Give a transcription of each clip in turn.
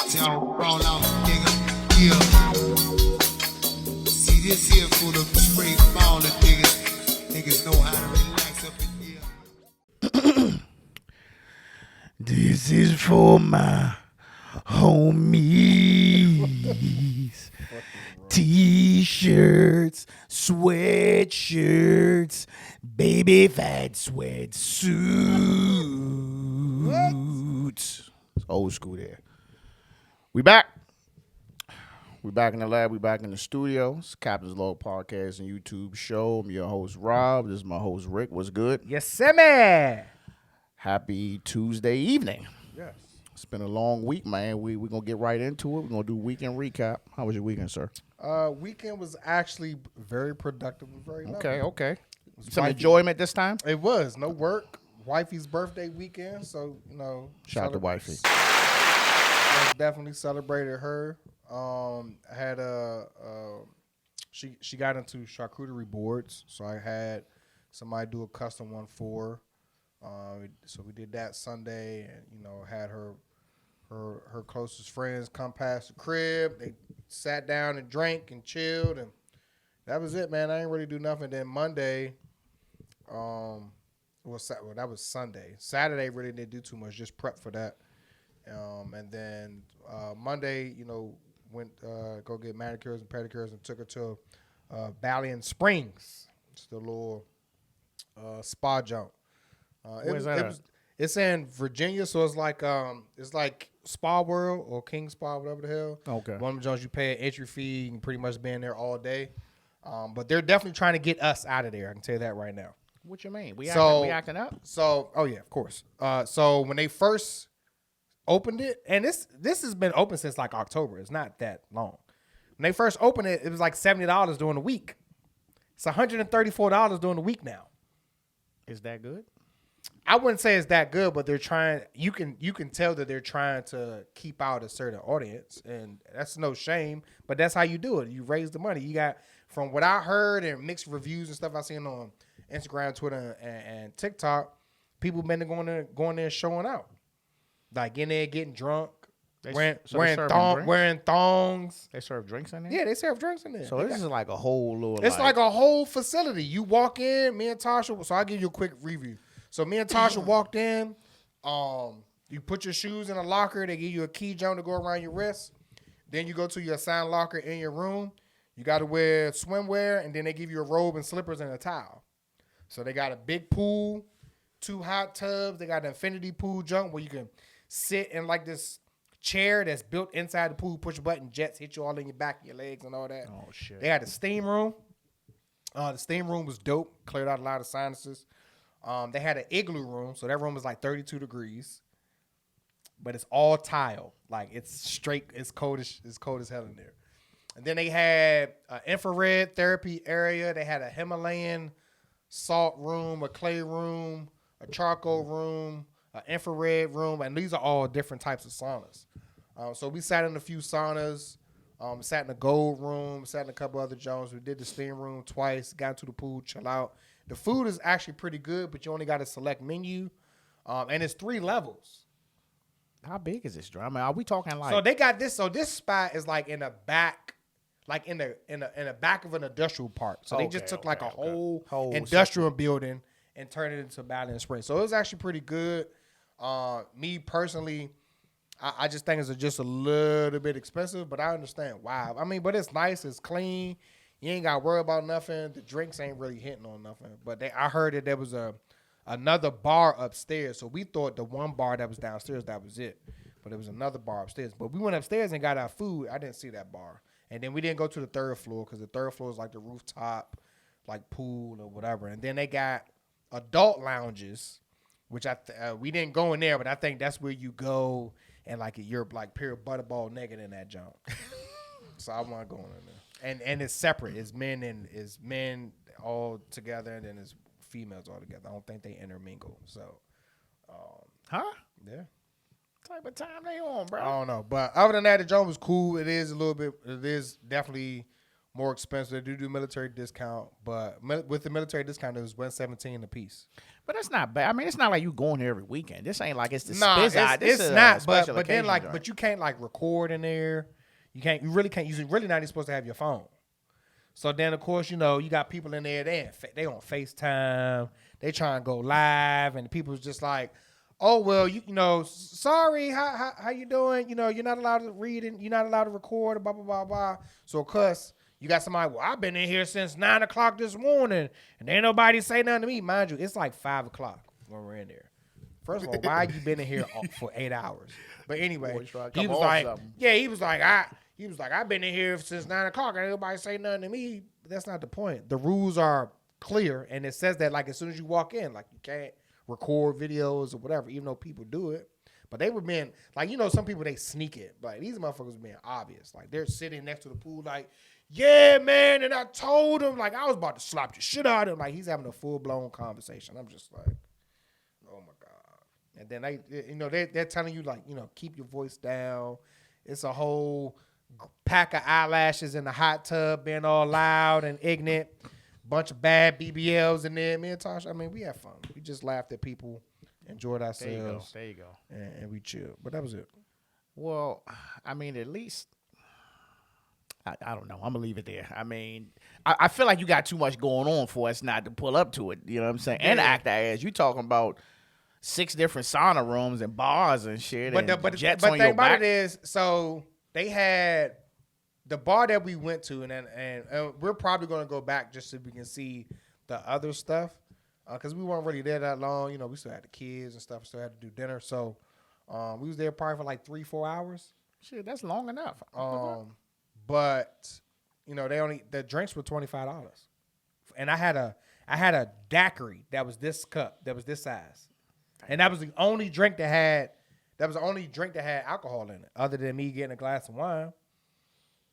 Y'all roll out, nigga. Yeah. See this here full of straight ballin' niggas. Niggas know how to relax up in here. This is for my homies. T-shirts, sweatshirts, baby fat sweatsuits. Old school there. We back. We back in the lab. We back in the studio. It's Captain's Log Podcast and YouTube show. I'm your host, Rob. This is my host, Rick. What's good? Yes, sir, man. Happy Tuesday evening. Yes. It's been a long week, man. We're going to get right into it. We're going to do weekend recap. How was your weekend, sir? Weekend was actually very productive and very lovely. Okay. Some enjoyment this time? It was. No work. Wifey's birthday weekend, so, you know. Shout out to wifey. Definitely celebrated her. Had she got into charcuterie boards, so I had somebody do a custom one for her. So we did that Sunday, and, you know, had her closest friends come past the crib. They sat down and drank and chilled, and that was it, man. I didn't really do nothing. Then Monday, that was Sunday. Saturday really didn't do too much, just prep for that. And then Monday, you know, went go get manicures and pedicures and took her to Ballion Springs. It's the little spa jump. Where's that? It's in Virginia, so it's like Spa World or King Spa, whatever the hell. Okay. One of them joints you pay an entry fee, you can pretty much be in there all day. But they're definitely trying to get us out of there. I can tell you that right now. What you mean? We acting up? So, oh yeah, of course. So when they first opened it, and this has been open since like October. It's not that long. When they first opened it, it was like $70 during the week. It's $134 during the week now. Is that good? I wouldn't say it's that good, but they're trying. You can tell that they're trying to keep out a certain audience, and that's no shame. But that's how you do it. You raise the money. You got, from what I heard and mixed reviews and stuff I seen on Instagram, Twitter, and TikTok, people been going there and showing out. Like in there getting drunk, wearing thongs. They serve drinks in there? Yeah, they serve drinks in there. So this is like a whole little. It's like a whole facility. You walk in, me and Tasha. So I'll give you a quick review. So me and Tasha walked in. You put your shoes in a locker. They give you a key jump to go around your wrist. Then you go to your assigned locker in your room. You got to wear swimwear, and then they give you a robe and slippers and a towel. So they got a big pool, 2 hot tubs. They got an infinity pool jump where you can sit in like this chair that's built inside the pool, push a button, jets hit you all in your back, your legs, and all that. Oh, shit. They had a steam room. The steam room was dope, cleared out a lot of sinuses. They had an igloo room, so that room was like 32 degrees, but it's all tile. Like, it's straight, it's cold as hell in there. And then they had an infrared therapy area. They had a Himalayan salt room, a clay room, a charcoal room, an infrared room, and these are all different types of saunas. So we sat in a few saunas, sat in the gold room, sat in a couple other zones. We did the steam room twice, got into the pool, chill out. The food is actually pretty good, but you only got a select menu, and it's 3 levels. How big is this, I mean, are we talking like? So they got this. So this spot is like in the back, like in the back of an industrial park. So they just took like a whole industrial building and turned it into Ballion Springs. So it was actually pretty good. Me personally, I just think it's just a little bit expensive, but I understand why. I mean, but it's nice, it's clean. You ain't got to worry about nothing. The drinks ain't really hitting on nothing. But I heard that there was another bar upstairs. So we thought the one bar that was downstairs, that was it. But there was another bar upstairs. But we went upstairs and got our food. I didn't see that bar. And then we didn't go to the 3rd floor because the 3rd floor is like the rooftop, like pool or whatever. And then they got adult lounges, which we didn't go in there, but I think that's where you go and like you're like pure butterball naked in that jump. So I want to go in there. And it's separate. It's men all together, and then it's females all together. I don't think they intermingle. So, huh? Yeah. What type of time they on, bro? I don't know. But other than that, the jump was cool. It is definitely more expensive. They do military discount, but with the military discount, it was $117 a piece. But that's not bad. I mean, it's not like you going there every weekend. This ain't like it's the Nah, it's not. But then joint. but you can't like record in there. You really can't. You're really not even supposed to have your phone. So then, of course, you got people in there. They on FaceTime. They try and go live, and people's just like, oh well, sorry, how you doing? You're not allowed to read and you're not allowed to record. Blah blah blah blah. So, cuz you got somebody. Well, I've been in here since 9:00 this morning, and ain't nobody say nothing to me. Mind you, it's like 5:00 when we're in there. First of all, why you been in here for 8 hours? But anyway, he was like, I've been in here since 9:00 and ain't nobody say nothing to me. But that's not the point. The rules are clear, and it says that like as soon as you walk in, like you can't record videos or whatever, even though people do it. But they were being like, some people they sneak it, but these motherfuckers were being obvious. Like they're sitting next to the pool, like, yeah, man, and I told him like I was about to slap the shit out of him. Like he's having a full blown conversation. I'm just like, oh my god. And then they're telling you like, keep your voice down. It's a whole pack of eyelashes in the hot tub being all loud and ignorant. Bunch of bad BBLs in there. Me and Tasha, we had fun. We just laughed at people, enjoyed ourselves. There you go. And we chilled. But that was it. Well, at least, I don't know. I'm going to leave it there. I feel like you got too much going on for us not to pull up to it. You know what I'm saying? Yeah. And act that as you talking about 6 different sauna rooms and bars and shit. But the thing about it is, so they had the bar that we went to, and we're probably going to go back just so we can see the other stuff, because we weren't really there that long. We still had the kids and stuff, still had to do dinner. So we was there probably for like 3-4 hours. Shit, that's long enough. But the drinks were $25, and I had a daiquiri that was this cup, that was this size, and that was the only drink that had alcohol in it, other than me getting a glass of wine.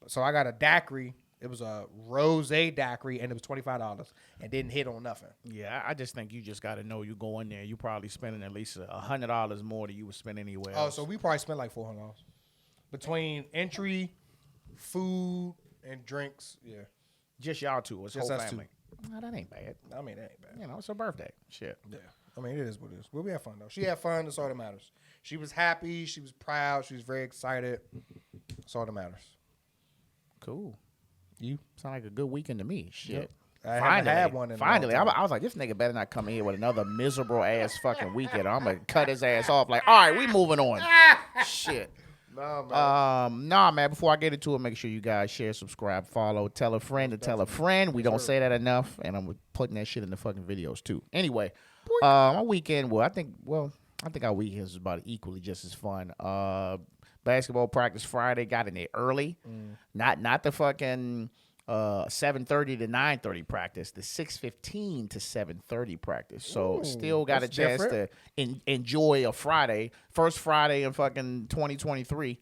So I got a daiquiri. It was a rosé daiquiri, and it was $25, and didn't hit on nothing. Yeah, I just think you just got to know you go in there. You probably spending at least $100 more than you would spend anywhere else. Oh, so we probably spent like $400 between entry, food, and drinks. Yeah, just y'all two. It's just whole us family. No, that ain't bad. That ain't bad. It's her birthday. Shit. Yeah. It is what it is. We had fun though. She had fun. That's all that matters. She was happy. She was proud. She was very excited. That's all that matters. Cool. You sound like a good weekend to me. Shit. Yep. I haven't had one in finally, I was like, this nigga better not come in here with another miserable ass fucking weekend. I'm gonna cut his ass off. Like, all right, we moving on. Shit. Nah, man. Before I get into it, make sure you guys share, subscribe, follow, tell a friend to tell a friend. We don't say that enough, and I'm putting that shit in the fucking videos too. Anyway, my weekend. I think our weekends was about equally just as fun. Basketball practice Friday, got in there early. Not the fucking 7:30 to 9:30 practice, the 6:15 to 7:30 practice. So still got a chance to enjoy a Friday, first Friday in fucking 2023.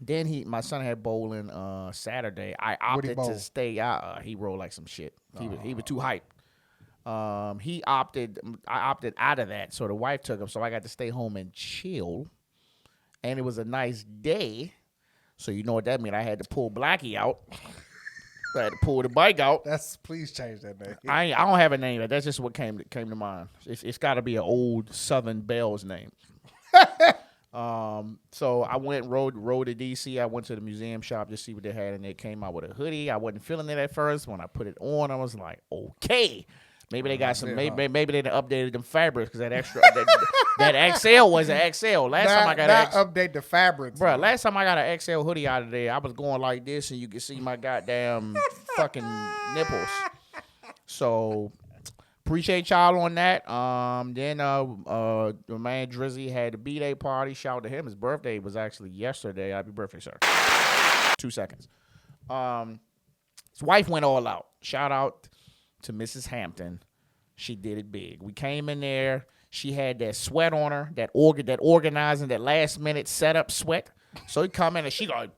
Then my son had bowling Saturday. I opted to stay out. He rolled like some shit. He was too hyped. I opted out of that, so the wife took him. So I got to stay home and chill. And it was a nice day. So you know what that meant. I had to pull Blackie out. I had to pull the bike out. Please change that name. I don't have a name. That's just what came to mind. It's got to be an old Southern Belle's name. So I went rode to DC. I went to the museum shop to see what they had, and they came out with a hoodie. I wasn't feeling it at first. When I put it on, I was like, okay. Maybe they got some. Maybe they updated them fabrics because that extra that XL was an XL. Last time I got update the fabrics, bro. Last time I got an XL hoodie out of there, I was going like this, and you could see my goddamn fucking nipples. So appreciate y'all on that. Then the man Drizzy had the B-Day party. Shout out to him. His birthday was actually yesterday. Happy birthday, sir. 2 seconds. His wife went all out. Shout out to Mrs. Hampton. She did it big. We came in there. She had that sweat on her, that organizing, that last minute setup sweat. So he come in and she like,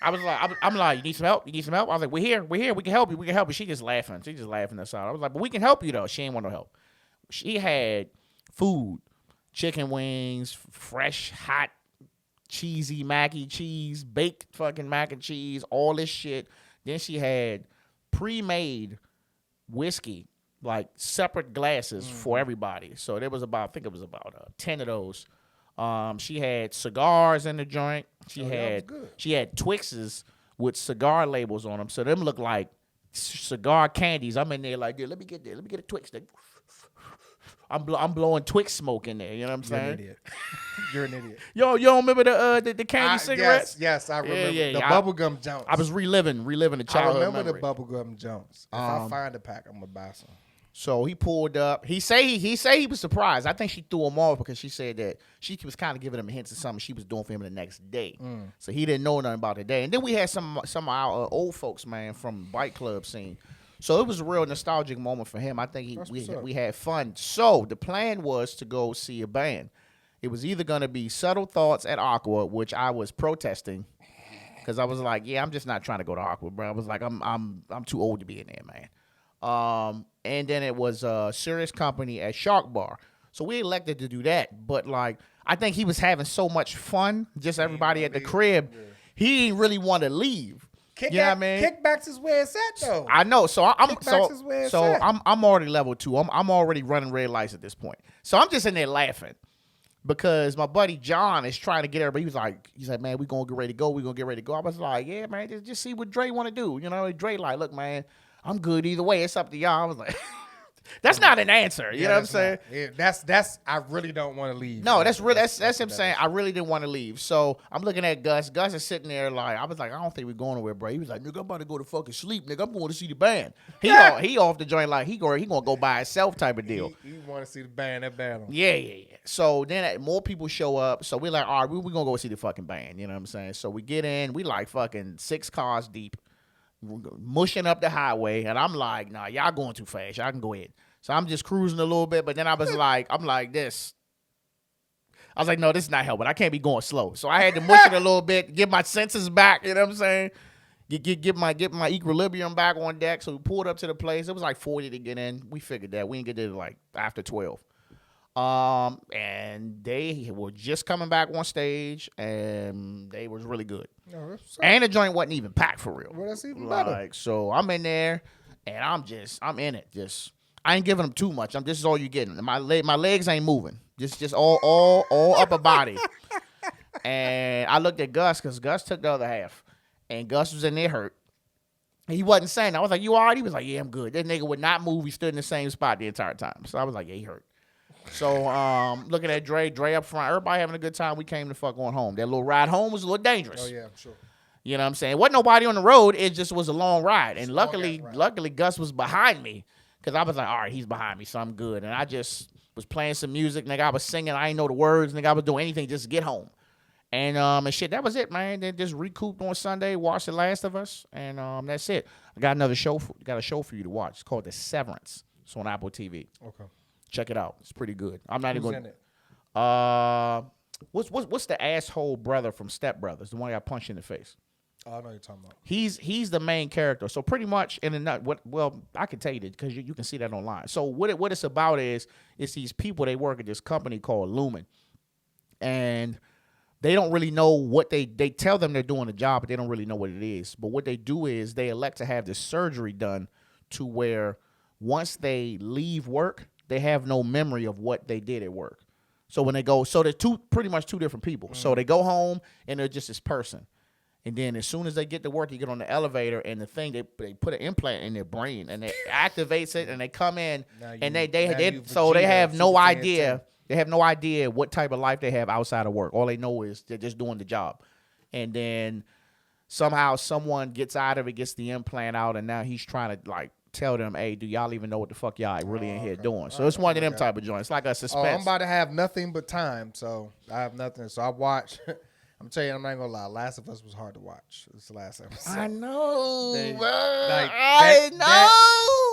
I'm like, you need some help? You need some help? I was like, we're here. We can help you. She just laughing. Us out. I was like, but we can help you though. She ain't want no help. She had food, chicken wings, fresh, hot cheesy mac and cheese, baked fucking mac and cheese, all this shit. Then she had pre-made whiskey, like separate glasses for everybody. So there was about, I think it was about 10 of those. She had cigars in the joint. She had Twixes with cigar labels on them. So them look like cigar candies. I'm in there like, let me get a Twix. I'm blowing Twix smoke in there. You know what I'm saying? You're an idiot. You're an idiot. Yo, you don't remember the candy cigarettes? Yes, I remember the bubblegum Jones. I was reliving the childhood. I remember memory. the bubblegum Jones. If I find a pack, I'm gonna buy some. So he pulled up. He say he was surprised. I think she threw him off because she said that she was kind of giving him hints of something she was doing for him the next day. So he didn't know nothing about the day. And then we had some of our old folks, man, from bike club scene. So it was a real nostalgic moment for him. I think we had fun. So the plan was to go see a band. It was either going to be Subtle Thoughts at Aqua, which I was protesting because I was like, yeah, I'm just not trying to go to Aqua, bro. I was like, I'm too old to be in there, man. And then it was Serious Company at Shark Bar. So we elected to do that. But like, I think he was having so much fun, just everybody at the crib. Yeah. He didn't really want to leave. Kickbacks is where it's at, though. I know. So I'm already level 2. I'm already running red lights at this point. So I'm just in there laughing because my buddy John is trying to get everybody. He's like, man, we gonna get ready to go. We gonna get ready to go. I was like, yeah, man, just see what Dre want to do. You know, Dre like, look, man, I'm good either way. It's up to y'all. I was like, that's not an answer. You know what I'm saying? Yeah, that's. I really don't want to leave. No, that's him saying I really didn't want to leave. So I'm looking at Gus. Gus is sitting there like, I was like, I don't think we're going nowhere, bro. He was like, nigga, I'm about to go to fucking sleep, nigga. I'm going to see the band. He off the joint like he gonna go by himself type of deal. He want to see the band. That band. Yeah. So then more people show up. So we're like, all right, we're gonna go see the fucking band. You know what I'm saying? So we get in. We like fucking 6 cars deep, mushing up the highway, and I'm like, nah, y'all going too fast. Y'all can go ahead. So I'm just cruising a little bit, but then I was like, I'm like this. I was like, no, this is not helping. I can't be going slow. So I had to mush it a little bit, get my senses back. You know what I'm saying? Get my equilibrium back on deck. So we pulled up to the place. It was like 40 to get in. We figured that we didn't get there like after 12. And they were just coming back on stage, and they was really good. And the joint wasn't even packed for real. Well, that's even better. So I'm in there, and I'm in it. I ain't giving them too much. This is all you getting. My legs ain't moving. Just all upper body. And I looked at Gus because Gus took the other half, and Gus was in there hurt. He wasn't saying. I was like, "You all right?" He was like, "Yeah, I'm good." That nigga would not move. He stood in the same spot the entire time. So I was like, "Yeah, he hurt." So looking at Dre up front, everybody having a good time. We came to fuck on home. That little ride home was a little dangerous. Oh yeah, I'm sure. You know what I'm saying? Wasn't nobody on the road. It just was a long ride. And luckily Gus was behind me. Because I was like, all right, he's behind me, so I'm good. And I just was playing some music. Nigga, I was singing. I ain't know the words. Nigga, I was doing anything just to get home. And shit, that was it, man. Then just recouped on Sunday, watched The Last of Us. And that's it. I got a show for you to watch. It's called The Severance. It's on Apple TV. Okay. Check it out. It's pretty good. I'm not even going to. What's the asshole brother from Step Brothers? The one that got punched in the face. Oh, I know what you're talking about. He's the main character. So pretty much I can tell you that because you can see that online. So what it's about is these people, they work at this company called Lumen. And they don't really know what they tell them they're doing a job, but they don't really know what it is. But what they do is they elect to have this surgery done to where once they leave work, they have no memory of what they did at work. So when they go, so they're pretty much two different people. Mm. So they go home and they're just this person. And then as soon as they get to work, they get on the elevator and the thing, they put an implant in their brain and it activates it and they come in and they have no idea. They have no idea what type of life they have outside of work. All they know is they're just doing the job. And then somehow someone gets out of it, gets the implant out, and now he's trying to like tell them, hey, do y'all even know what the fuck y'all really in here doing? So it's one of them type of joints. It's like a suspense. I'm about to have nothing but time, so I have nothing. So I watch. I'm telling you, I'm not gonna lie. Last of Us was hard to watch. It's the last episode. I know,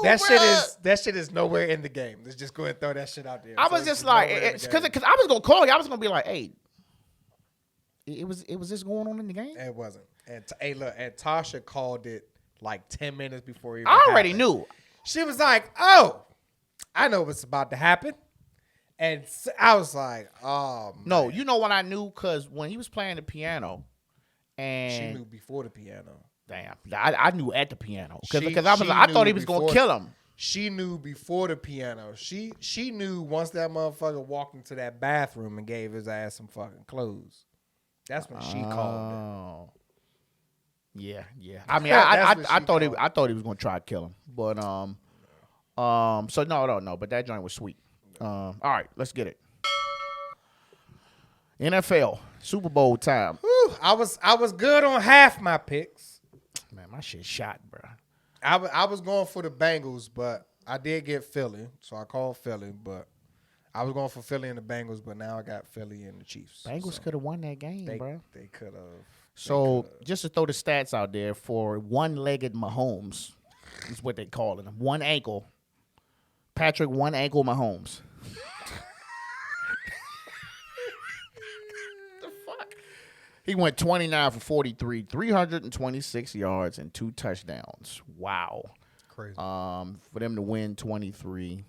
That shit is nowhere in the game. Let's just go ahead and throw that shit out there. I was just like, because I was gonna call you. I was gonna be like, hey, it was this going on in the game? It wasn't. And and Tasha called it like 10 minutes before it I already knew. She was like, oh, I know what's about to happen. And I was like, oh, man. No, you know what I knew? Because when he was playing the piano, and she knew before the piano. Damn, I knew at the piano because I thought he was gonna kill him. She knew before the piano. She knew once that motherfucker walked into that bathroom and gave his ass some fucking clothes. That's when she called him. Yeah. I mean, I thought he was gonna try to kill him, but so no. But that joint was sweet. All right, let's get it. NFL Super Bowl time. Whew, I was good on half my picks. Man, my shit shot, bro. I was going for the Bengals, but I did get Philly, so I called Philly. But I was going for Philly and the Bengals, but now I got Philly and the Chiefs. Bengals could have won that game, bro. They could have. So just to throw the stats out there for one-legged Mahomes, is what they call it. One ankle. Patrick, one ankle Mahomes. He went 29 for 43, 326 yards and 2 touchdowns. Wow. Crazy. For them to win 23-20.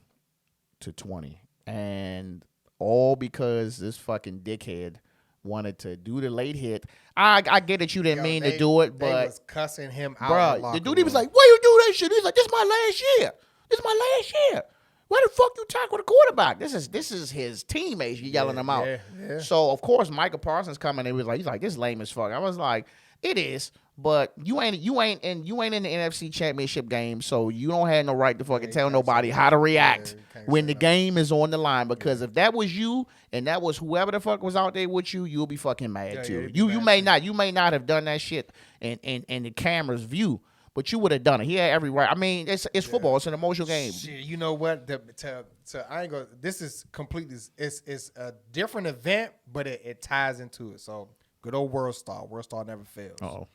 And all because this fucking dickhead wanted to do the late hit. I get that you didn't mean to do it, but they was cussing him out. Bro, the dude, he was like, why you do that shit? He's like, this is my last year. This is my last year. Why the fuck you tackle the quarterback? This is his teammates. You yelling him out. Yeah. So of course Micah Parsons coming in. He's like, this lame as fuck. I was like, it is, but you ain't in the NFC Championship game, so you don't have no right to fucking tell nobody how to react when the game is on the line. Because if that was you and that was whoever the fuck was out there with you, you'll be fucking mad too. You may not have done that shit in the camera's view. But you would have done it. He had every right. I mean, it's football. It's an emotional game. Shit, you know what? I ain't gonna. This is completely. It's a different event, but it ties into it. So good old World Star. World Star never fails. Oh,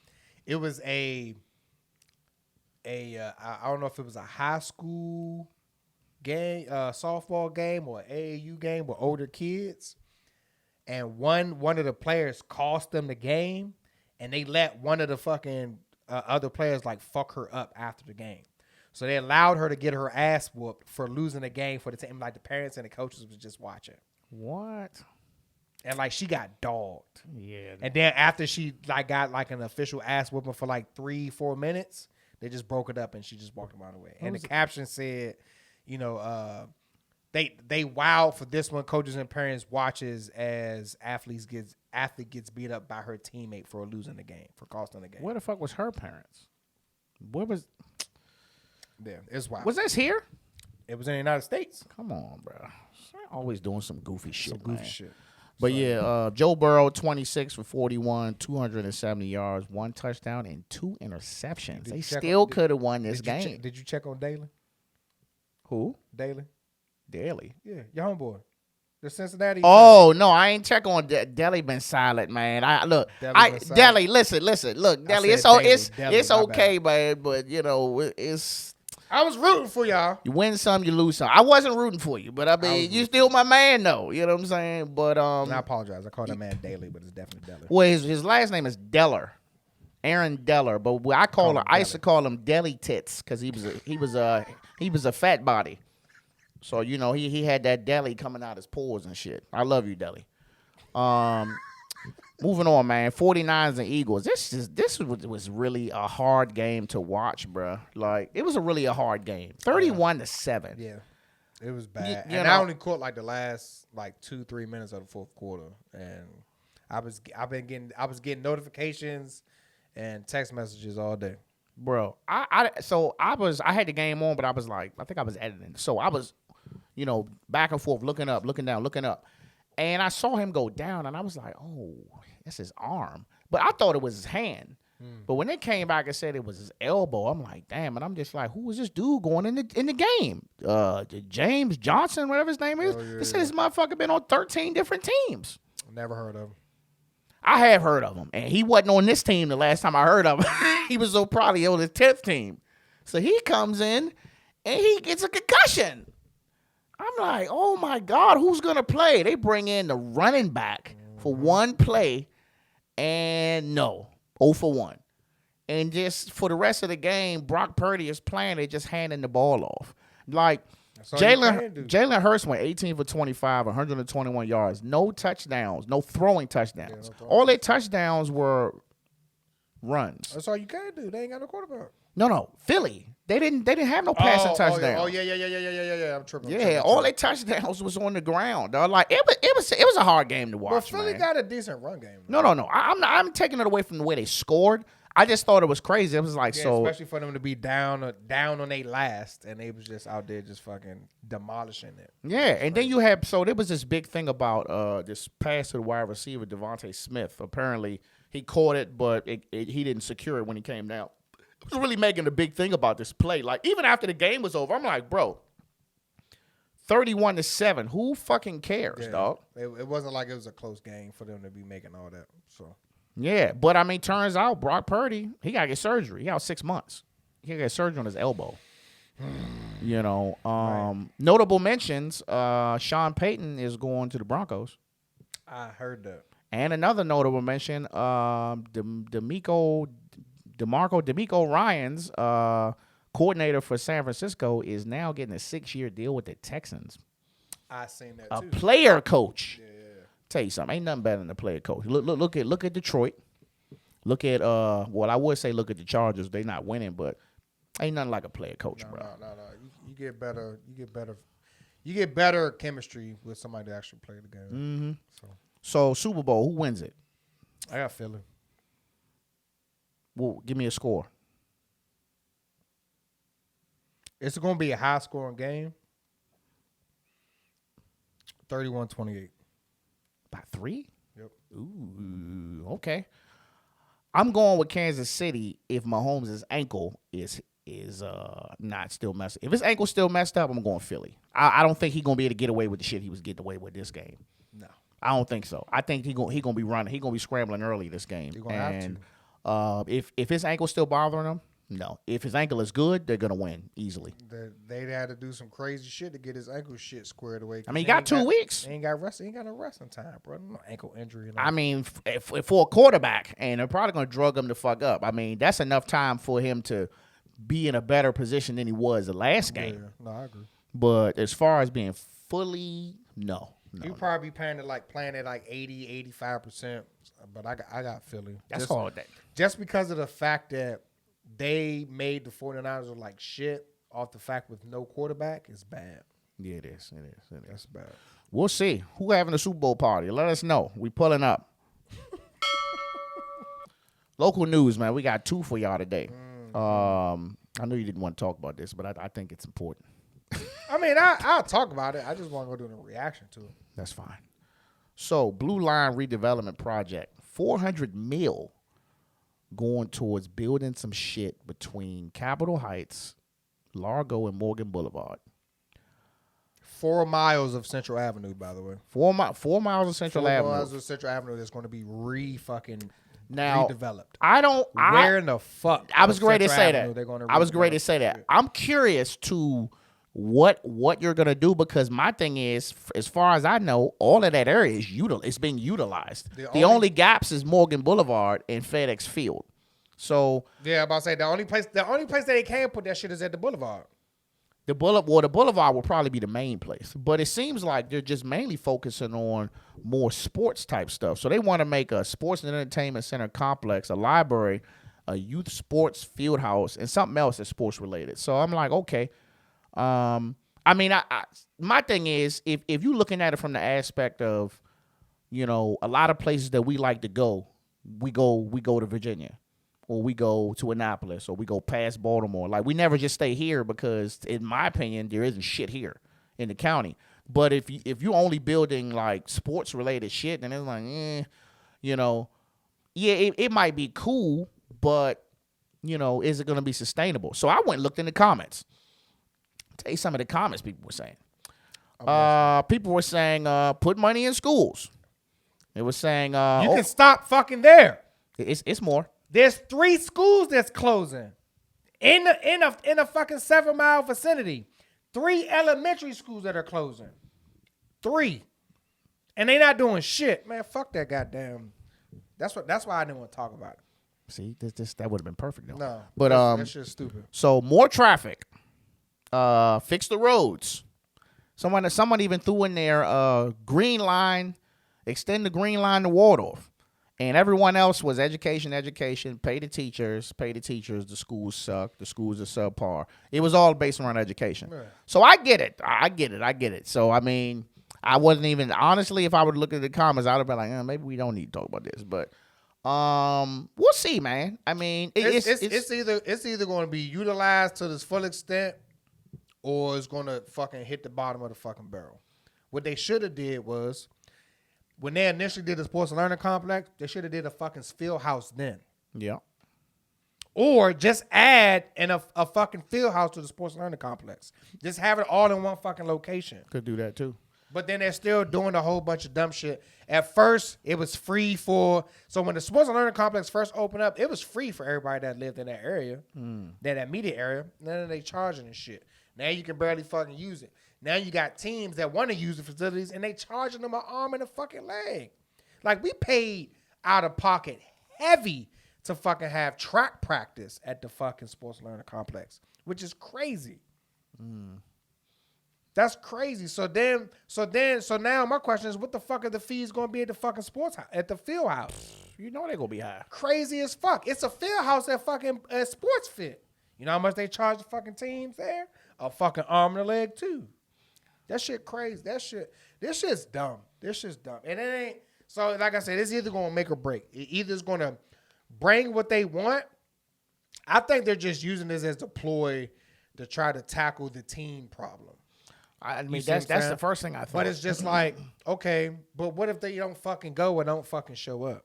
it was I don't know if it was a high school game, softball game, or AAU game with older kids, and one of the players cost them the game, and they let one of the fucking other players like fuck her up after the game. So they allowed her to get her ass whooped for losing the game for the team. Like the parents and the coaches was just watching. What? And like she got dogged. Yeah. And then after she like got like an official ass whooping for like 3-4 minutes, they just broke it up and she just walked around the way. And the caption said, you know, they wowed for this one. Coaches and parents watches as athlete gets beat up by her teammate for losing the game, for costing the game. Where the fuck was her parents? Where was? Yeah, it's wild. Was this here? It was in the United States. Come on, bro. Always doing some goofy shit. Shit. But yeah, Joe Burrow, 26 for 41, 270 yards, 1 touchdown, and 2 interceptions. They still could have won this game. Did you check on Daly? Who? Daly. Yeah, your homeboy. The Cincinnati. Oh no, I ain't check on Deli. Been silent, man. Deli. Listen. Look, Deli. It's okay, man. But you know, it's. I was rooting for y'all. You win some, you lose some. I wasn't rooting for you, but I mean, you still my man, though. You know what I'm saying? But and I apologize. I called that man Daly, but it's definitely Deller. Well, his last name is Deller, Aaron Deller. But I used to call him Deli Tits because he was a fat body. So, you know, he had that deli coming out his pores and shit. I love you, Deli. Moving on, man. 49ers and Eagles. This was really a hard game to watch, bro. Like, it was really a hard game. 31-7. Yeah. It was bad. And I only caught like the last like 2-3 minutes of the fourth quarter. And I was getting notifications and text messages all day. Bro, I had the game on, but I was like, I think I was editing. So I was, you know, back and forth, looking up, looking down, looking up. And I saw him go down, and I was like, oh, that's his arm. But I thought it was his hand. But when they came back and said it was his elbow, I'm like, damn. And I'm just like, who was this dude going in the game? James Johnson, whatever his name is. They said this motherfucker been on 13 different teams. Never heard of him. I have heard of him, and he wasn't on this team the last time I heard of him. He was so probably on his 10th team. So he comes in, and he gets a concussion. I'm like, oh, my God, who's going to play? They bring in the running back for one play, and no, 0 for 1. And just for the rest of the game, Brock Purdy is playing. They just handing the ball off. Like, Jalen Hurts went 18 for 25, 121 yards, no touchdowns, no throwing touchdowns. All their touchdowns were runs. That's all you can do. They ain't got no quarterback. No, Philly. They didn't have no passing touchdowns. Oh yeah. I'm tripping. All their touchdowns was on the ground. Like it was a hard game to watch. But Philly got a decent run game. No. I'm taking it away from the way they scored. I just thought it was crazy. It was like especially for them to be down on their last, and they was just out there just fucking demolishing it. Yeah, and then you had there was this big thing about this pass to the wide receiver Devontae Smith. Apparently he caught it, but he didn't secure it when he came down. It was really making a big thing about this play. Like even after the game was over, I'm like, bro, 31-7. Who fucking cares, dog? It wasn't like it was a close game for them to be making all that. So. Yeah, but I mean, turns out Brock Purdy, he got to get surgery. He out 6 months. He got to get surgery on his elbow. Right. Notable mentions, Sean Payton is going to the Broncos. I heard that. And another notable mention, DeMeco Ryans, coordinator for San Francisco, is now getting a 6-year deal with the Texans. I seen that too. A player coach. Yeah. Tell you something, ain't nothing better than a player coach. Look at Detroit. Look at I would say look at the Chargers. They not winning, but ain't nothing like a player coach, bro. No. You get better. You get better chemistry with somebody that actually play the game. Mm-hmm. So Super Bowl, who wins it? I got Philly. Well, give me a score. It's going to be a high-scoring game. 31-28. By 3? Yep. Ooh, okay. I'm going with Kansas City if Mahomes' ankle is not still messed up. If his ankle's still messed up, I'm going Philly. I don't think he's going to be able to get away with the shit he was getting away with this game. No. I don't think so. I think he going to be running. He's going to be scrambling early this game. He's going to have to. If his ankle's still bothering him, no. If his ankle is good, they're going to win easily. They had to do some crazy shit to get his ankle shit squared away. I mean, he got 2 weeks. He ain't got no resting time, bro. No ankle injury. I mean, for a quarterback, and they're probably going to drug him the fuck up. I mean, that's enough time for him to be in a better position than he was the last game. Yeah. No, I agree. But as far as being fully, no. You probably playing at like 80, 85%. But I got Philly. That's all that. Just because of the fact that they made the 49ers look like shit off the fact with no quarterback is bad. Yeah, it is. That's bad. We'll see. Who having a Super Bowl party? Let us know. We pulling up. Local news, man. We got 2 for y'all today. I know you didn't want to talk about this, but I think it's important. I mean, I'll talk about it. I just want to go do a reaction to it. That's fine. So, Blue Line Redevelopment Project, $400 million going towards building some shit between Capitol Heights, Largo, and Morgan Boulevard. 4 miles of Central Avenue, by the way. 4 miles of Central Avenue. 4 miles of Central Avenue that's going to be redeveloped. Where in the fuck? I was ready to say that. I'm curious to what you're gonna do, because my thing is, as far as I know, all of that area is being utilized. The only gaps is Morgan Boulevard and FedEx Field. So yeah, I'm about to say the only place that they can put that shit is at the Boulevard. The Boulevard will probably be the main place, but it seems like they're just mainly focusing on more sports type stuff. So they want to make a sports and entertainment center complex, a library, a youth sports field house, and something else that's sports related. So I'm like, okay. I mean, my thing is, if you're looking at it from the aspect of, a lot of places that we like to go, we go to Virginia, or we go to Annapolis, or we go past Baltimore. Like, we never just stay here because, in my opinion, there isn't shit here in the county. But if you're only building like sports related shit, then it's like, it might be cool, but is it going to be sustainable? So I went and looked in the comments. Tell you some of the comments people were saying. People were saying, put money in schools. They were saying, you can stop fucking there. It's more. There's 3 schools that's closing in a fucking 7-mile vicinity. 3 elementary schools that are closing. 3, and they not doing shit, man. Fuck that goddamn. That's why I didn't want to talk about it. See, that would have been perfect though. No, but that shit's stupid. So more traffic. Fix the roads. Someone even threw in there green line, extend the green line to Waldorf. And everyone else was education, pay the teachers. The schools suck. The schools are subpar. It was all based around education. Right. So I get it. So, I mean, I wasn't even, honestly, if I would look at the comments, I would have been like, maybe we don't need to talk about this. But we'll see, man. I mean, it's either going to be utilized to this full extent or it's going to fucking hit the bottom of the fucking barrel. What they should have did was, when they initially did the sports and learning complex, they should have did a fucking field house then. Yeah. Or just add a fucking field house to the sports and learning complex. Just have it all in one fucking location. Could do that too. But then they're still doing a whole bunch of dumb shit. At first, it was free so when the sports and learning complex first opened up, it was free for everybody that lived in that area, that immediate area. Then they charging and shit. Now you can barely fucking use it. Now you got teams that want to use the facilities and they charging them an arm and a fucking leg. Like, we paid out of pocket heavy to fucking have track practice at the fucking sports learning complex, which is crazy. That's crazy. So now my question is, what the fuck are the fees going to be at the fucking at the field house? You know they're going to be high. Crazy as fuck. It's a field house at fucking Sports Fit. You know how much they charge the fucking teams there? A fucking arm and a leg too. That shit crazy. This shit's dumb. This shit's dumb. And it ain't, so like I said, it's either going to make or break. It either is going to bring what they want. I think they're just using this as a ploy to try to tackle the team problem. I mean, that's the first thing I thought. But it's just like, okay, but what if they don't fucking go or don't fucking show up?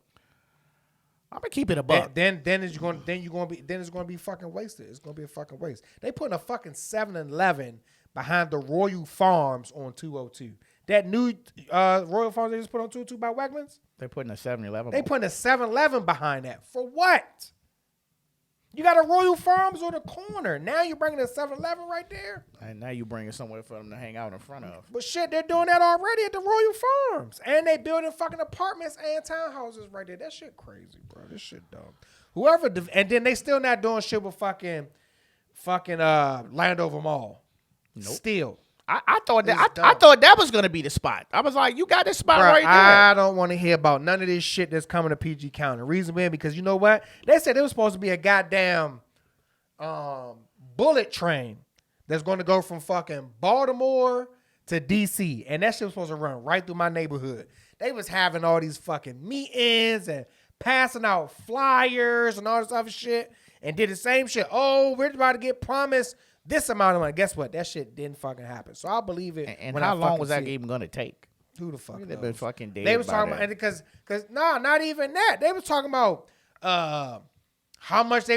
I'm gonna keep it a buck. Then it's going to be fucking wasted. It's going to be a fucking waste. They putting a fucking 7-Eleven behind the Royal Farms on 202. That new Royal Farms they just put on 202 by Wegmans? They're putting a 7-Eleven. They putting a 7-Eleven behind that. For what? You got a Royal Farms on the corner. Now you're bringing a 7-Eleven right there? And now you're bringing somewhere for them to hang out in front of. But shit, they're doing that already at the Royal Farms. And they building fucking apartments and townhouses right there. That shit crazy, bro. This shit dumb. And then they still not doing shit with fucking Landover Mall. Nope. Still. I thought that was gonna be the spot. I was like, you got this spot right there. I don't want to hear about none of this shit that's coming to PG County. The reason being because you know what? They said it was supposed to be a goddamn bullet train that's going to go from fucking Baltimore to DC, and that shit was supposed to run right through my neighborhood. They was having all these fucking meetings and passing out flyers and all this other shit, and did the same shit. Oh, we're about to get promised this amount of money. Guess what? That shit didn't fucking happen. So I believe it. And how long was that even gonna take? Who the fuck knows? They've been fucking dead. They was talking about, because not even that. They was talking about how much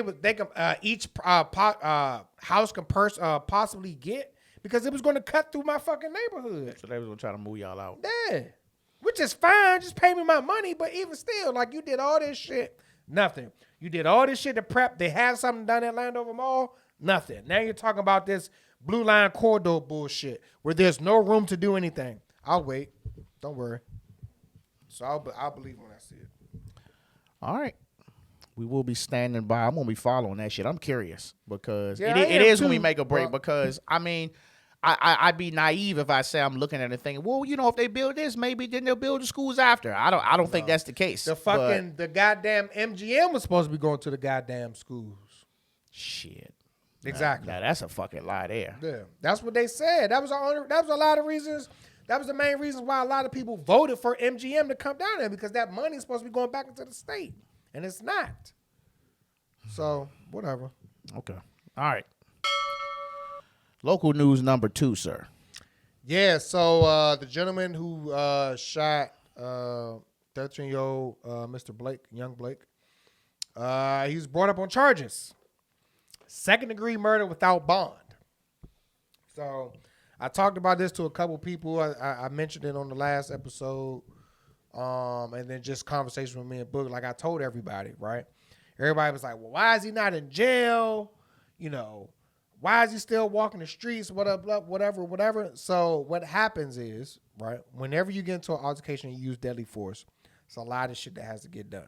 each house can possibly get, because it was going to cut through my fucking neighborhood. So they was gonna try to move y'all out. Yeah, which is fine. Just pay me my money. But even still, like, you did all this shit, nothing. You did all this shit to prep. They had something done at Landover Mall. Nothing. Now you're talking about this blue line corridor bullshit where there's no room to do anything. I'll wait. Don't worry. So I'll believe when I see it. All right. We will be standing by. I'm going to be following that shit. I'm curious because it is when we make a break, because, I mean, I'd be naive if I say I'm looking at it thinking, well, you know, if they build this, maybe then they'll build the schools after. I don't think that's the case. The goddamn MGM was supposed to be going to the goddamn schools. Shit. Exactly. Now that's a fucking lie there. Yeah, that's what they said. That was a lot of reasons. That was the main reasons why a lot of people voted for MGM to come down there, because that money is supposed to be going back into the state, and it's not. So whatever. Okay. All right. Local news number 2, sir. Yeah. So the gentleman who shot 13-year-old Mr. Blake, young Blake, he was brought up on charges. 2nd-degree murder without bond. So I talked about this to a couple people. I mentioned it on the last episode. And then just conversation with me and Boog. Like I told everybody, right? Everybody was like, well, why is he not in jail? You know, why is he still walking the streets? Whatever. So what happens is, right, whenever you get into an altercation and you use deadly force, it's a lot of shit that has to get done.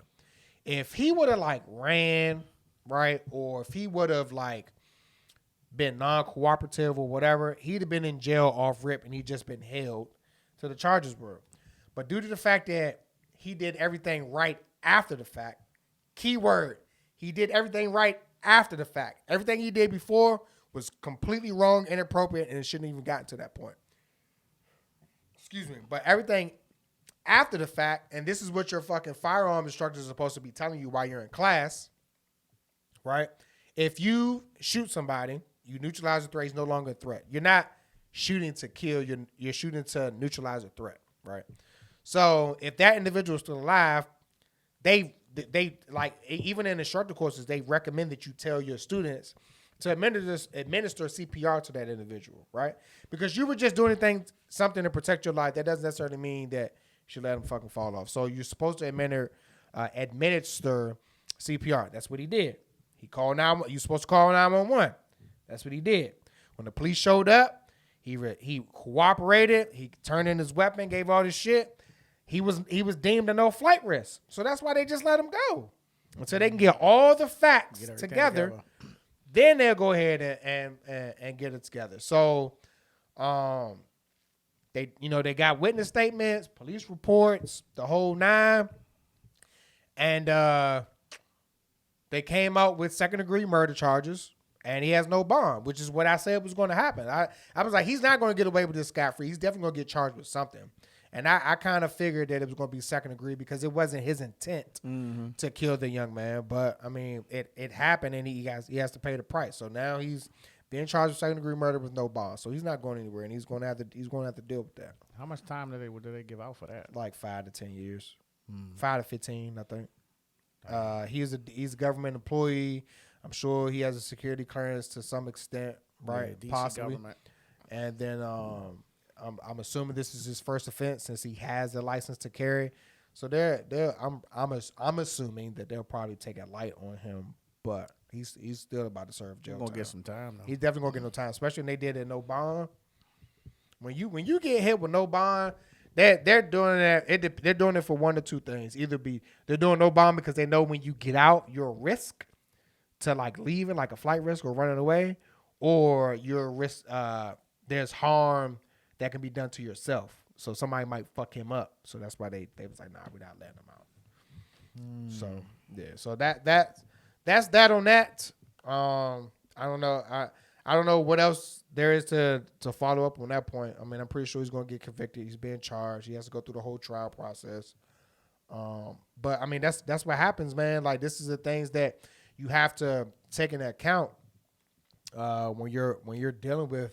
If he would have like ran, right, or if he would have like been non-cooperative or whatever, he'd have been in jail off rip and he'd just been held to the charges were. But due to the fact that he did everything right after the fact, keyword, he did everything right after the fact. Everything he did before was completely wrong, inappropriate, and it shouldn't even gotten to that point. Excuse me. But everything after the fact, and this is what your fucking firearm instructor is supposed to be telling you while you're in class, right? If you shoot somebody, you neutralize the threat, he's no longer a threat. You're not shooting to kill, you're shooting to neutralize a threat, right? So if that individual is still alive, they like, even in instructor courses, they recommend that you tell your students to administer CPR to that individual, right? Because you were just doing something to protect your life. That doesn't necessarily mean that you should let them fucking fall off. So you're supposed to administer CPR. That's what he did. He called 911. You're supposed to call 911. That's what he did. When the police showed up, he cooperated. He turned in his weapon, gave all this shit. He was deemed a no flight risk. So that's why they just let him go until they can get all the facts together. Then they'll go ahead and get it together. So, they got witness statements, police reports, the whole nine, and they came out with second-degree murder charges, and he has no bond, which is what I said was going to happen. I was like, he's not going to get away with this scot-free. He's definitely going to get charged with something. And I kind of figured that it was going to be second degree because it wasn't his intent to kill the young man. But I mean, it happened, and he has to pay the price. So now he's being charged with second degree murder with no bond. So he's not going anywhere, and he's going to have to deal with that. How much time do they give out for that? Like 5 to 10 years, 5 to 15, I think. He's a government employee. I'm sure he has a security clearance to some extent, right? Yeah, DC possibly. Government. And then I'm assuming this is his first offense since he has a license to carry. So I'm assuming that they'll probably take a light on him, but he's still about to serve jail. He's gonna get some time though. He's definitely gonna get no time, especially when they did it no bond. When you get hit with no bond, they're doing that. They're doing it for one or two things. Either they're doing no bond because they know when you get out, you're a risk to like leaving, like a flight risk or running away, or you're a risk. There's harm that can be done to yourself. So somebody might fuck him up. So that's why they was like, nah, we're not letting him out. So yeah. So that's that on that. I don't know. I don't know what else there is to follow up on that point. I mean, I'm pretty sure he's gonna get convicted. He's being charged. He has to go through the whole trial process. But I mean, that's what happens, man. Like, this is the things that you have to take into account when you're dealing with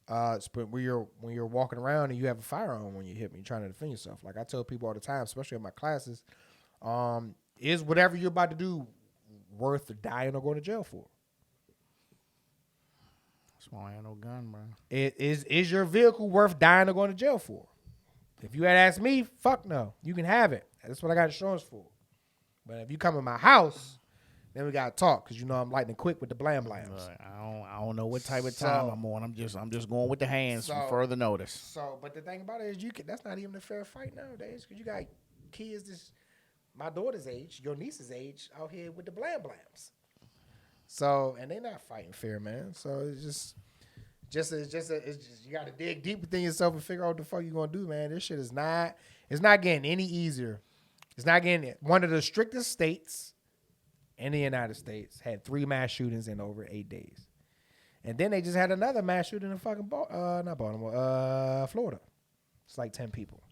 when you're walking around and you have a firearm when you hit me, trying to defend yourself. Like I tell people all the time, especially in my classes, is whatever you're about to do worth dying or going to jail for? That's why I ain't no gun, bro. Is your vehicle worth dying or going to jail for? If you had asked me, fuck no. You can have it. That's what I got insurance for. But if you come in my house, then we gotta talk, because you know I'm lightning quick with the blam blams. I don't know what type of time I'm on. I'm just going with the hands for further notice. So, but the thing about it is, that's not even a fair fight nowadays, because you got kids my daughter's age, your niece's age, out here with the blam blams. So, and they're not fighting fair, man. So it's just you got to dig deep within yourself and figure out what the fuck you gonna do, man. This shit is not. It's not getting any easier. It's not getting it. One of the strictest states in the United States had 3 mass shootings in over 8 days. And then they just had another mass shooting in fucking Florida. It's like 10 people.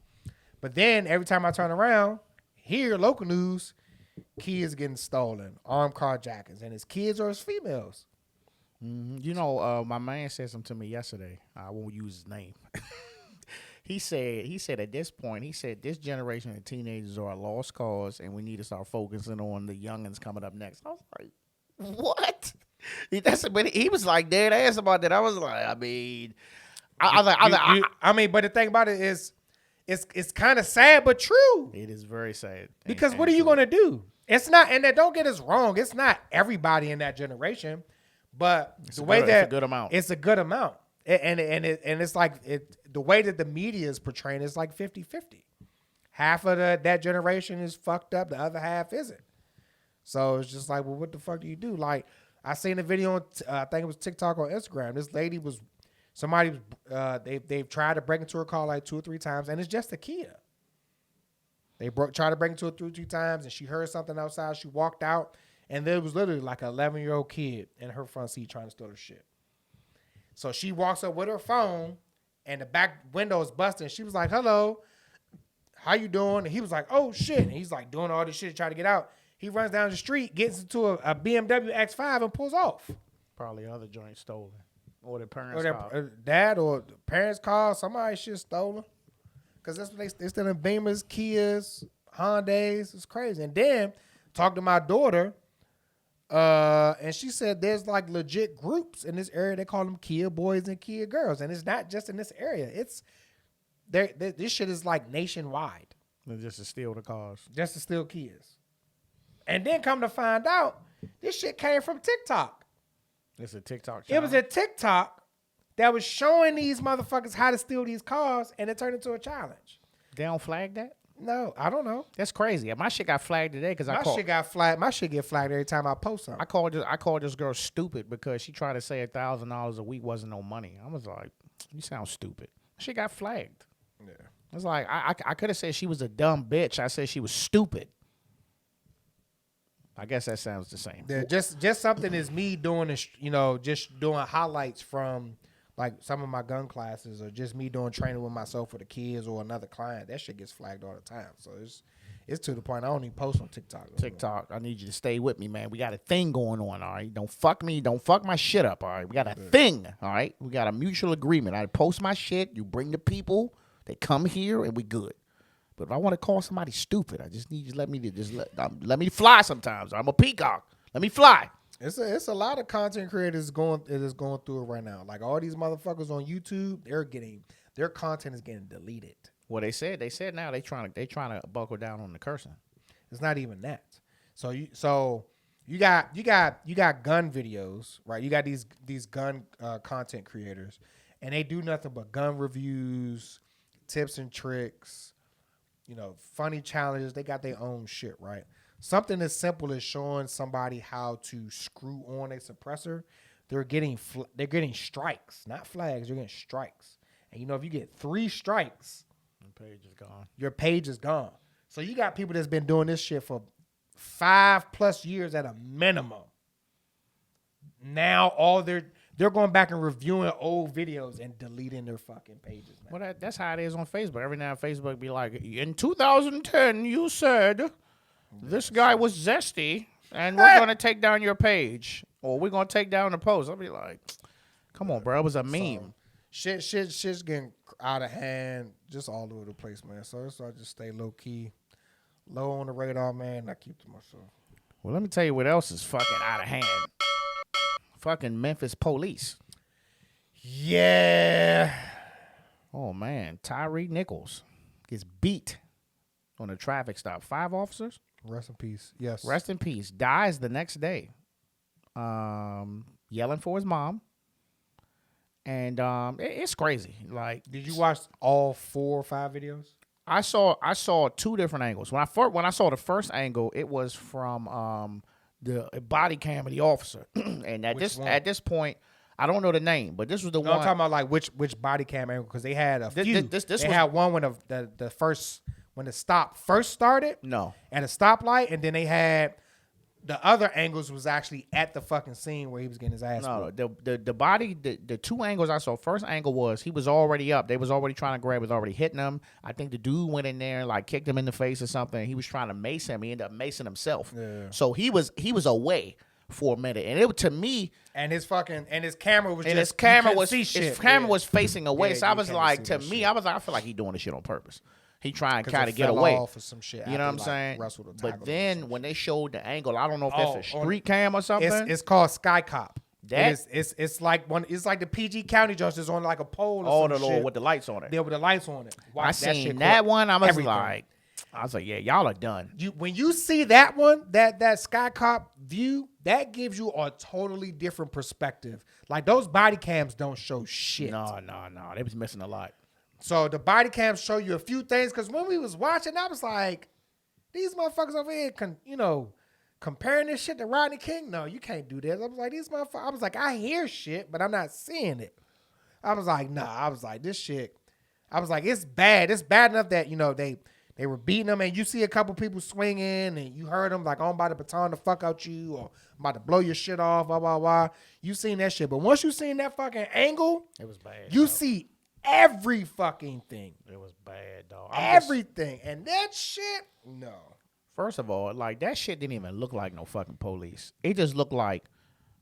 But then every time I turn around, here, local news, kids getting stolen, armed carjackings, and it's kids or it's females. Mm-hmm. You know, my man said something to me yesterday. I won't use his name. He said at this point, this generation of teenagers are a lost cause, and we need to start focusing on the youngins coming up next. I was like, what? But he was like dead ass about that. I was like, I mean, but the thing about it is, it's kind of sad but true. It is very sad. Because what are you gonna do? It's not, and don't get us wrong, it's not everybody in that generation, but it's a good amount. It's a good amount. And it's like the way that the media is portraying it's like 50-50. Half of that generation is fucked up, the other half isn't. So it's just like, well, what the fuck do you do? Like, I seen a video on, I think it was TikTok or Instagram. This lady was, they've tried to break into her car like 2 or 3 times, and it's just a Kia. They tried to break into it 2 or 3 times, and she heard something outside. She walked out, and there was literally like an 11-year-old kid in her front seat trying to steal her shit. So she walks up with her phone, and the back window is busted. She was like, "Hello, how you doing?" And he was like, "Oh shit!" And he's like doing all this shit to try to get out. He runs down the street, gets into a BMW X5, and pulls off. Probably other joints stolen, or their parents' or their car. dad or the parents' car. Somebody shit stolen. Because that's what they still in Beamers, Kias, Hondas. It's crazy. And then talked to my daughter, and she said there's like legit groups in this area. They call them Kia boys and Kia girls, and it's not just in this area. It's this shit is like nationwide. Just to steal the cars. Just to steal Kias. And then come to find out, this shit came from TikTok. It's a TikTok channel. It was a TikTok that was showing these motherfuckers how to steal these cars, and it turned into a challenge. They don't flag that? No, I don't know. That's crazy. My shit got flagged today because shit got flagged. My shit get flagged every time I post something. I called this girl stupid because she tried to say $1,000 a week wasn't no money. I was like, you sound stupid. She got flagged. Yeah. It's like I could have said she was a dumb bitch. I said she was stupid. I guess that sounds the same. Yeah, just something is me doing this, just doing highlights from like some of my gun classes, or just me doing training with myself or the kids or another client. That shit gets flagged all the time. So it's to the point I don't even post on TikTok. TikTok, I need you to stay with me, man. We got a thing going on, all right? Don't fuck me. Don't fuck my shit up, all right? We got a thing, all right? We got a mutual agreement. I post my shit. You bring the people. They come here, and we good. But if I want to call somebody stupid, I just need you to let me fly sometimes. I'm a peacock. Let me fly. It's a lot of content creators going through it right now. Like all these motherfuckers on YouTube, their content is getting deleted. Well, they said now they trying to buckle down on the cursing. It's not even that. So you got gun videos, right? You got these gun content creators, and they do nothing but gun reviews, tips and tricks, funny challenges. They got their own shit, right? Something as simple as showing somebody how to screw on a suppressor, they're getting strikes, not flags. They're getting strikes, and if you get 3 strikes, your page is gone. So you got people that's been doing this shit for 5+ years at a minimum. Now they're going back and reviewing old videos and deleting their fucking pages. Man. Well, that's how it is on Facebook. Every now and Facebook be like, in 2010, you said this guy was zesty, and we're going to take down your page, or we're going to take down the post. I'll be like, come on, bro. It was a meme. Shit's getting out of hand just all over the place, man. So I just stay low-key, low on the radar, man, and I keep to myself. Well, let me tell you what else is fucking out of hand. Fucking Memphis police. Yeah. Oh, man. Tyre Nichols gets beat on a traffic stop. 5 officers. Rest in peace. Yes. Rest in peace. Dies the next day. Yelling for his mom. And it's crazy. Like, did you watch all 4 or 5 videos? I saw 2 different angles. When I saw the first angle, it was from the body cam of the officer. And at this point, I don't know the name, but this was the one. I'm talking about like which body cam angle, because they had a few. They had one when when the stop first started. No. At a stoplight, and then they had the other angles was actually at the fucking scene where he was getting his ass. No, the 2 angles I saw. First angle was he was already up. They was already trying to grab. Was already hitting him. I think the dude went in there and like kicked him in the face or something. He was trying to mace him. He ended up macing himself. Yeah. So he was away for a minute, and it to me. And his camera was. And his camera was facing away. Yeah, so I was like, I feel like he doing this shit on purpose. He trying to kind of get away. Off or some shit, you know what I'm saying? But then when they showed the angle, I don't know if that's a street cam or something. It's called Sky Cop. It's like the PG County justice on like a pole. Or some shit. With the lights on it. Yeah, with the lights on it. I seen that one. I was like, yeah, y'all are done. When you see that one, that Sky Cop view, that gives you a totally different perspective. Like those body cams don't show shit. No. They was missing a lot. So the body cams show you a few things, because when we was watching, I was like, these motherfuckers over here comparing this shit to Rodney King, no, you can't do this. I was like, these motherfuckers. I was like, I hear shit, but I'm not seeing it. I was like, nah. I was like, this shit. I was like, it's bad. It's bad enough that, you know, they were beating them, and you see a couple people swinging, and you heard them like, oh, I'm about to baton the fuck out you, or I'm about to blow your shit off, blah, blah, blah. You seen that shit. But once you seen that fucking angle, it was bad. You see every fucking thing. It was bad, dog. Everything. And that shit, no. First of all, like, that shit didn't even look like no fucking police. It just looked like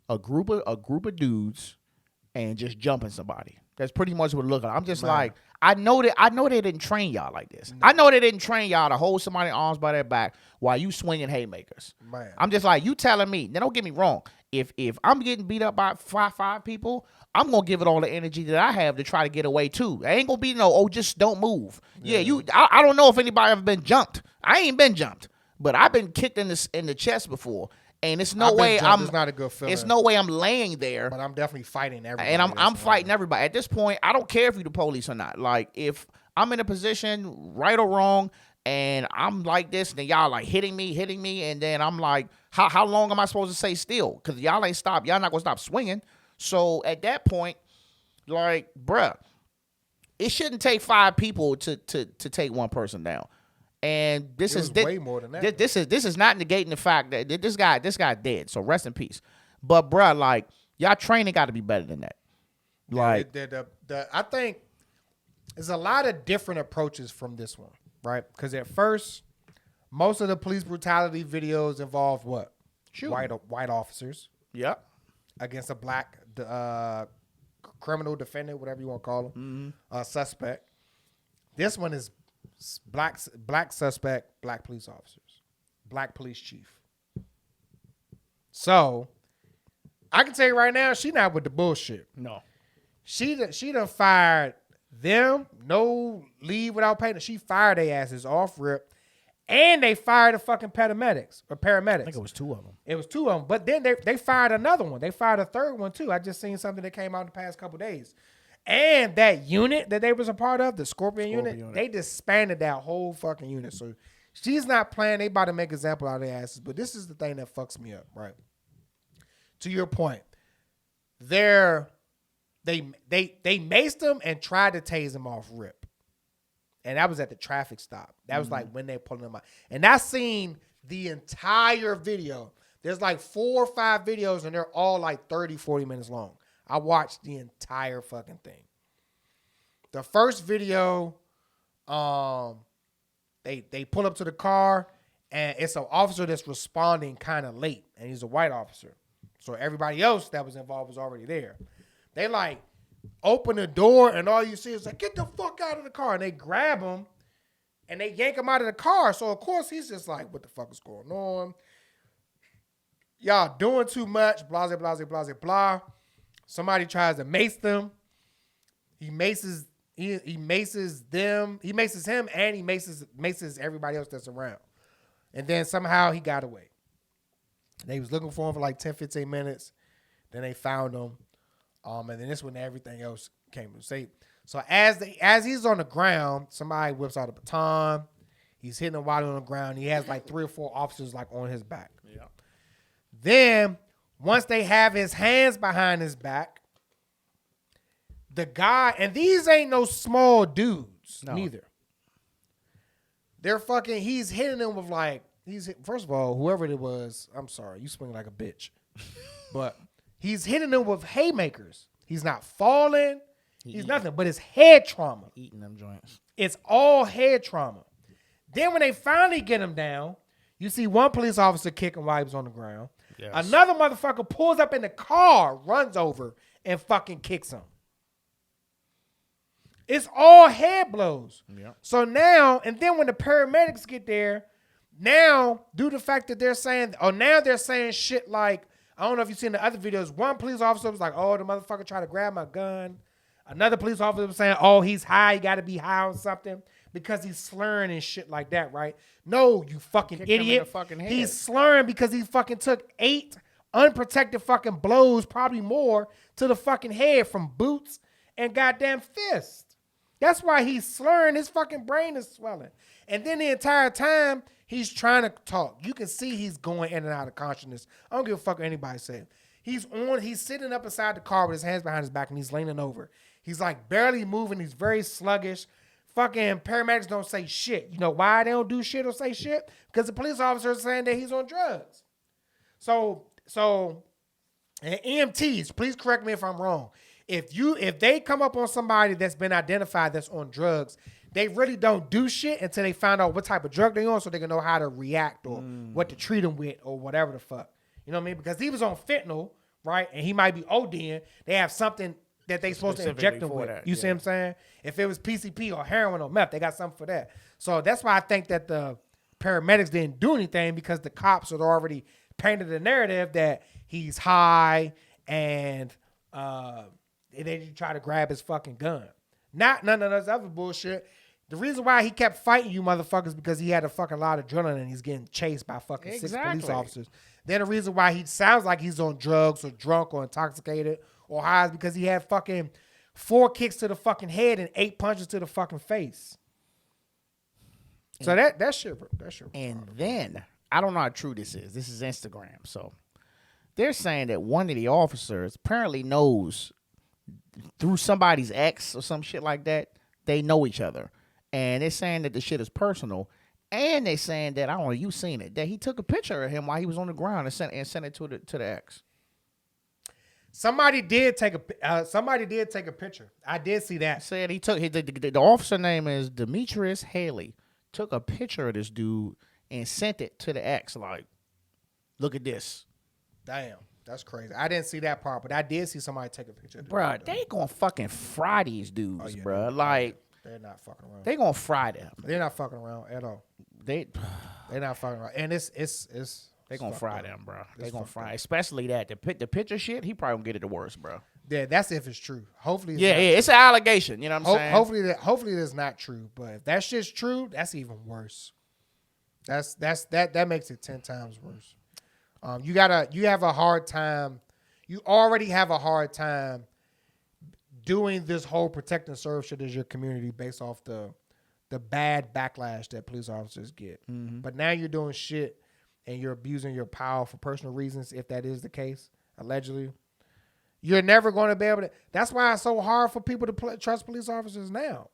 a group of dudes and just jumping somebody. That's pretty much what it looked like. I'm just like, I know they didn't train y'all like this. No. I know they didn't train y'all to hold somebody's arms by their back while you swinging haymakers. Man. I'm just like, you telling me. Now, don't get me wrong. If I'm getting beat up by five people, I'm going to give it all the energy that I have to try to get away, too. I ain't going to be just don't move. Yeah, I don't know if anybody ever been jumped. I ain't been jumped, but I've been kicked in the chest before. And it's no way it's not a good feeling. It's no way I'm laying there. But I'm definitely fighting everybody. And I'm fighting everybody. At this point, I don't care if you're the police or not. Like, if I'm in a position, right or wrong, and I'm like this, and then y'all like hitting me, and then I'm like, how long am I supposed to stay still? Because y'all ain't stop. Y'all not going to stop swinging. So at that point, like, bruh, it shouldn't take 5 people to take one person down. And this is way more than that. This is not negating the fact that this guy dead. So rest in peace. But bruh, like, y'all training got to be better than that. Like, I think there's a lot of different approaches from this one, right? Because at first, most of the police brutality videos involved what? White officers. Yep. Against a black criminal defendant, whatever you want to call him, suspect. This one is black suspect, black police officers, black police chief. So I can tell you right now, she not with the bullshit. No, she done fired them. No leave without pay. She fired their asses off rip, and they fired the fucking paramedics. I think it was 2 of them. It was 2 of them, but then they fired another one. They fired a third one too. I just seen something that came out in the past couple days. And that unit that they was a part of, the Scorpion unit, they disbanded that whole fucking unit. So she's not playing. They about to make an example out of their asses. But this is the thing that fucks me up, right? To your point, they maced him and tried to tase him off rip. And that was at the traffic stop. That was like when they pulling him out. And I seen the entire video. There's like 4 or 5 videos, and they're all like 30, 40 minutes long. I watched the entire fucking thing. The first video, they pull up to the car, and it's an officer that's responding kind of late, and he's a white officer. So everybody else that was involved was already there. They like open the door, and all you see is like, get the fuck out of the car. And they grab him, and they yank him out of the car. So of course he's just like, what the fuck is going on? Y'all doing too much, blah, blah, blah, blah, blah. Somebody tries to mace them. He maces them. He maces him, and he maces everybody else that's around. And then somehow he got away. They was looking for him for like 10, 15 minutes. Then they found him. And then this when everything else came to say. So as he's on the ground, somebody whips out a baton. He's hitting him while on the ground. He has like 3 or 4 officers like on his back. Yeah. Then once they have his hands behind his back, the guy, and these ain't no small dudes, neither. They're fucking, he's hitting them with like, first of all, whoever it was, I'm sorry, you swing like a bitch. But he's hitting them with haymakers. He's not falling. He's nothing, but it's head trauma. Eating them joints. It's all head trauma. Then when they finally get him down, you see one police officer kicking while he was on the ground. Yes. Another motherfucker pulls up in the car, runs over, and fucking kicks him. It's all head blows. Yeah. So now, and then when the paramedics get there, now, due to the fact that they're saying shit like, I don't know if you've seen the other videos, one police officer was like, oh, the motherfucker tried to grab my gun. Another police officer was saying, oh, he's high, he got to be high on something because he's slurring and shit like that, right? No, you fucking idiot. He's slurring because he fucking took 8 unprotected fucking blows, probably more, to the fucking head from boots and goddamn fist. That's why he's slurring. His fucking brain is swelling. And then the entire time, He's trying to talk. You can see he's going in and out of consciousness. I don't give a fuck what anybody says. He's sitting up inside the car with his hands behind his back and he's leaning over. He's like barely moving. He's very sluggish. Fucking paramedics don't say shit. You know why they don't do shit or say shit? Because the police officer is saying that he's on drugs. So and EMTs, please correct me if I'm wrong. If they come up on somebody that's been identified that's on drugs, they really don't do shit until they find out what type of drug they're on so they can know how to react or what to treat them with or whatever the fuck. You know what I mean? Because he was on fentanyl, right? And he might be ODing. They have something that they supposed to inject him with. You see what I'm saying? If it was PCP or heroin or meth, they got something for that. So that's why I think that the paramedics didn't do anything because the cops had already painted the narrative that he's high and they try to grab his fucking gun. Not none of this other bullshit. The reason why he kept fighting you motherfuckers because he had a fucking lot of adrenaline and he's getting chased by fucking 6 police officers. Then the reason why he sounds like he's on drugs or drunk or intoxicated or high is because he had fucking 4 kicks to the fucking head and 8 punches to the fucking face. So that shit. And then, I don't know how true this is. This is Instagram. So they're saying that one of the officers apparently knows through somebody's ex or some shit like that, they know each other. And they're saying that the shit is personal. And they're saying that, I don't know, you seen it, that he took a picture of him while he was on the ground and sent it to the ex. Somebody did take a picture. I did see that. Said he took the officer name is Demetrius Haley. Took a picture of this dude and sent it to the ex. Like, look at this. Damn, that's crazy. I didn't see that part, but I did see somebody take a picture of this. Bruh, they gonna fucking fry these dudes, bruh. Like, they're not fucking around. They gonna fry them. They're not fucking around at all. They're not fucking around. And it's they gonna fry them, bro. They gonna fry, especially that the picture shit. He probably gonna get it the worst, bro. Yeah, that's if it's true. Hopefully, it's an allegation. You know what I'm saying? Hopefully that's not true. But if that shit's true, that's even worse. That makes it 10 times worse. You have a hard time. You already have a hard time doing this whole protect and serve shit as your community based off the bad backlash that police officers get. Mm-hmm. But now you're doing shit and you're abusing your power for personal reasons, if that is the case, allegedly. You're never going to be able to. That's why it's so hard for people to trust police officers now.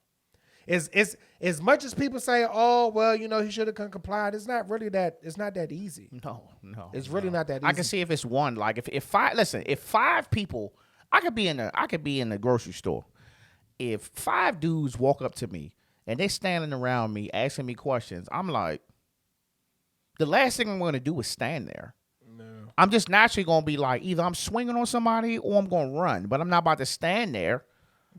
It's as much as people say, oh, well, you know, he should have complied. It's not really that. It's not that easy. No. It's really not that easy. I can see if it's one. Like if 5 people, I could be in the grocery store. If 5 dudes walk up to me and they standing around me asking me questions, I'm like, the last thing I'm going to do is stand there. No. I'm just naturally going to be like, either I'm swinging on somebody or I'm going to run, but I'm not about to stand there.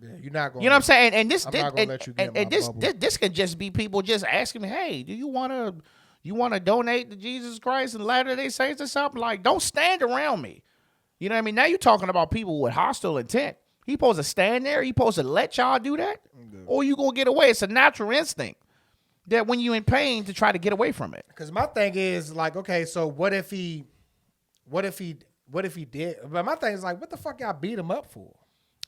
Yeah, you're not going. You know what I'm saying? And this, I'm not going to let you get my bubble. This can just be people just asking me, hey, do you want to donate to Jesus Christ and Latter-day Saints or something? Like, don't stand around me. You know what I mean? Now you're talking about people with hostile intent. He supposed to stand there? He supposed to let y'all do that? Yeah. Or you going to get away? It's a natural instinct that when you're in pain to try to get away from it. Because my thing is like, okay, so what if he did? But my thing is like, what the fuck y'all beat him up for?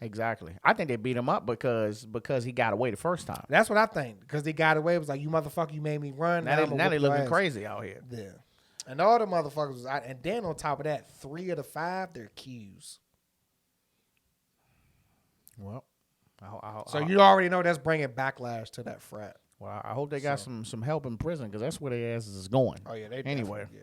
Exactly. I think they beat him up because he got away the first time. That's what I think. Because he got away. It was like, you motherfucker, you made me run. Now they looking crazy out here. Yeah. And all the motherfuckers was out. And then on top of that, 3 of the 5, they're Qs. Well, so you already know that's bringing backlash to that frat. Well, I hope they got some help in prison because that's where their asses is going. Oh, yeah. They anyway. Yeah.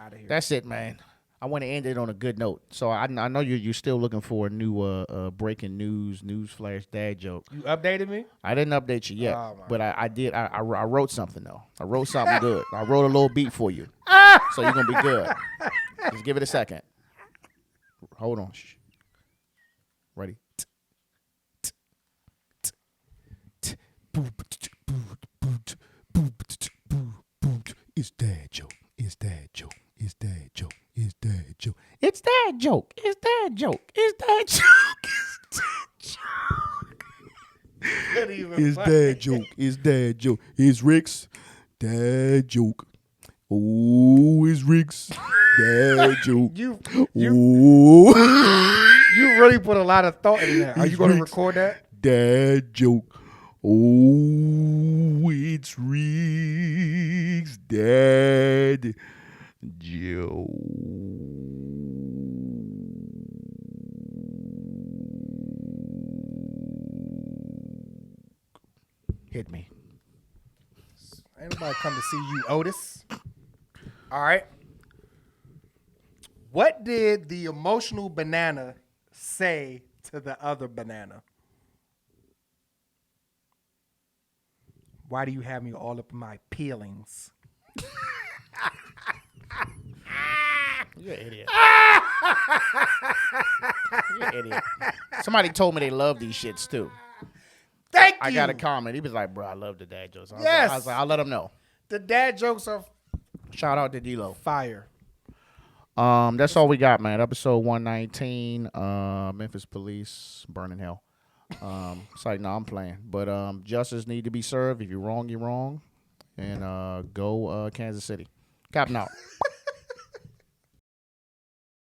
Out of here. That's it, man. I want to end it on a good note. So I know you're still looking for a new breaking news flash dad joke. You updated me? I didn't update you yet, but I did. I wrote something though. I wrote something good. I wrote a little beat for you, so you're gonna be good. Just give it a second. Hold on. Shh. Ready? It's dad joke. It's dad joke. It's dad joke. It's dad joke. It's dad joke. It's dad joke. It's dad joke. It's dad joke. It's dad joke. It's Rick's dad joke. Oh, it's Rick's dad joke. You really put a lot of thought in that. Are you going to record that? Dad joke. Oh, it's Rick's dad, Joe. Hit me. Ain't nobody come to see you, Otis. All right. What did the emotional banana say to the other banana? Why do you have me all up in my peelings? You're an idiot. You're an idiot. Somebody told me they love these shits too. Thank you. I got a comment. He was like, bro, I love the dad jokes. Yes. I was like, I'll let him know. The dad jokes are Shout out to D-Lo. fire. That's all we got, man. Episode 119, Memphis police burning hell. It's like, no, I'm playing. But justice need to be served. If you're wrong, you're wrong. And go Kansas City. Captain out.